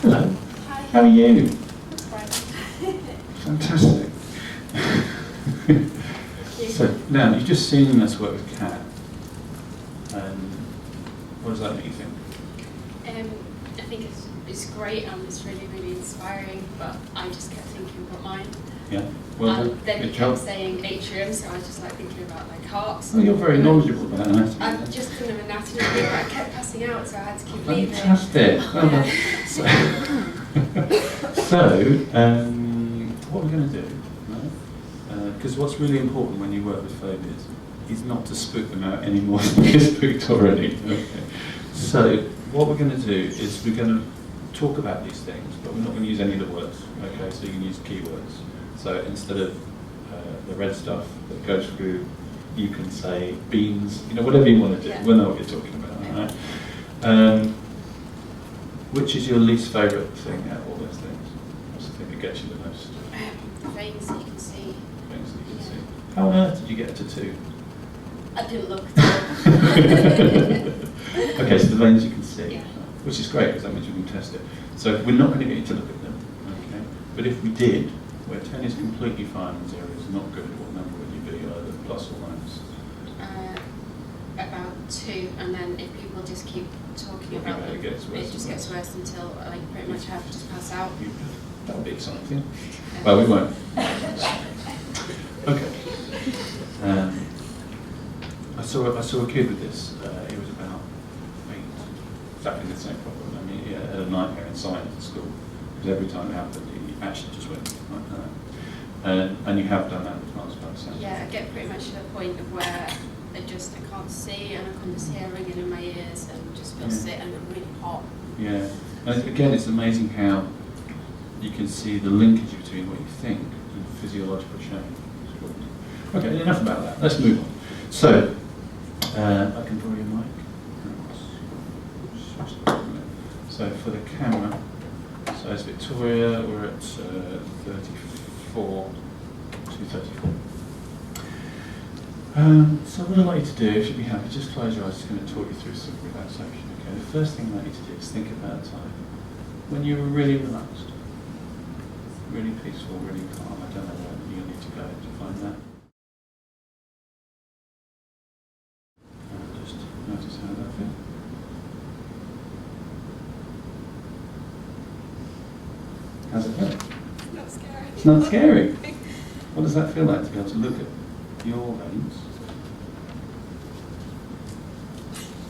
Hello. Hi. How are you? Right. Fantastic. So, now, you've just seen us work with Kat. What does that make you think? I think it's great and it's really, really inspiring, but I just kept thinking about mine. Yeah? Well done. And then Good you job. kept saying atrium, so I was just like thinking about like hearts. Oh, you're very knowledgeable about anatomy. I've just done an anatomy, but I kept passing out, so I had to keep leaving. Fantastic. Well done. What we're going to do, because what's really important when you work with phobias is not to spook them out any more than they're spooked already. Okay. So what we're going to do is we're going to talk about these things, but we're not going to use any of the words. Okay, so you can use keywords. So instead of the red stuff that goes through, you can say beans, whatever you want to do. Yeah. We'll know what you're talking about. All right? Which is your least favourite thing out of all those things? What's the thing that gets you the most? Veins that you can see. Things that you can see. How on earth did you get to 2? I didn't look. Okay, so the veins you can see, Yeah. which is great because that means we can test it. So we're not going to get you to look at them, okay? But if we did, where 10 is completely fine and 0 is not good, what number would you be, either plus or minus? About 2, and then if people just keep talking about it them, gets worse it just and gets worse until I pretty much have to just pass out. That would be exciting. Well, we won't. Okay. I saw a kid with this. He was about 8, exactly the same problem. I mean, he had a nightmare in science at school because every time it happened, he actually just went like that. And you have done that with transplant. Yeah, I get pretty much to the point of where I can't see and I can just hear ringing in my ears and just feel sick and I'm really hot. Yeah, and again, it's amazing how you can see the linkage between what you think and physiological change. Okay, enough about that. Let's move on. So, I can draw your mic. So for the camera, so it's Victoria, we're at 34 to 34. So what I'd like you to do, if you'd be happy, just close your eyes. Just going to talk you through some relaxation. Okay. The first thing I'd like you to do is think about a time when you were really relaxed, really peaceful, really calm. I don't know where you need to go to find that. Just notice how that feels. How's it feel? It's not scary. It's not scary. What does that feel like to be able to look at your veins?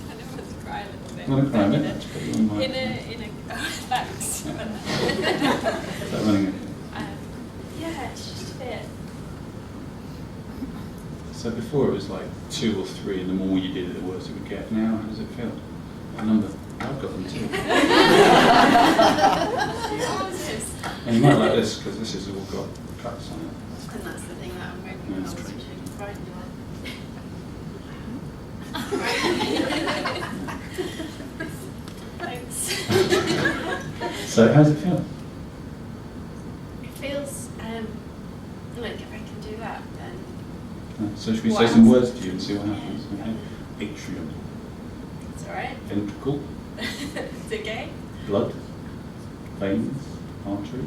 I don't want to cry a little bit. You want to cry a bit? Let's put you on mic. Thanks. Is that running okay? Yeah, it's just a bit. So before it was like 2 or 3, and the more you did it, the worse it would get. Now, how does it feel? What number? I've got them too. And you might like this because this has all got cuts on it. And that's the thing that I'm really Yeah. concentrating frightened Thanks. So how's it feel? It feels like if I can do that, then So should we What say some else? words to you and see what happens? Okay. Atrium, it's alright. ventricle, It's okay. blood, veins, arteries,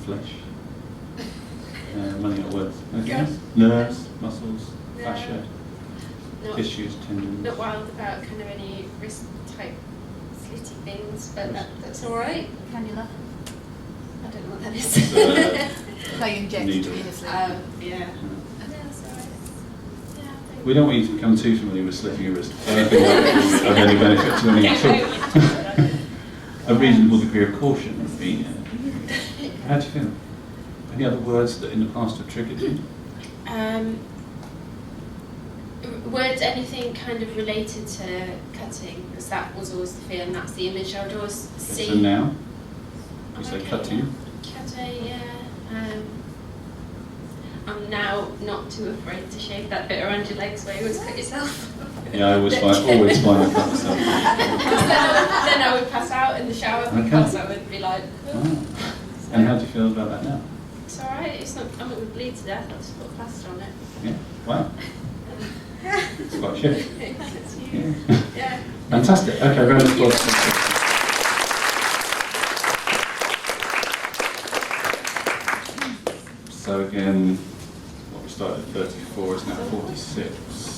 flesh. Running out of words. Anything Yeah. else? Nerves, muscles, No. fascia, Not tissues, tendons. wild about kind of any wrist type slitty things, but that's alright. Cannula. I don't know what that is. They inject Needle. intravenously. Yeah. Yeah. Yeah, that's alright. Yeah, thank We don't want you to become too familiar with slitting your wrist. I don't think that would be of any benefit to any at all. A reasonable degree of caution would be. How do you feel? Any other words that in the past have triggered you? Words, anything kind of related to cutting, because that was always the fear, and that's the image I would always see. So now, we say cutting. Cutting, yeah. I'm now not too afraid to shave that bit around your legs where you always cut yourself. Yeah, I always find I cut myself. then I would pass out in the shower because I would be like, Oh. And how do you feel about that now? it's alright, it's not, I'm not going to bleed to death, I'll just put a plaster on it. Yeah. Wow. It's quite shit. It's Yeah. Yeah. Fantastic. Okay, round of applause. So again, what we started at 34 is now 46.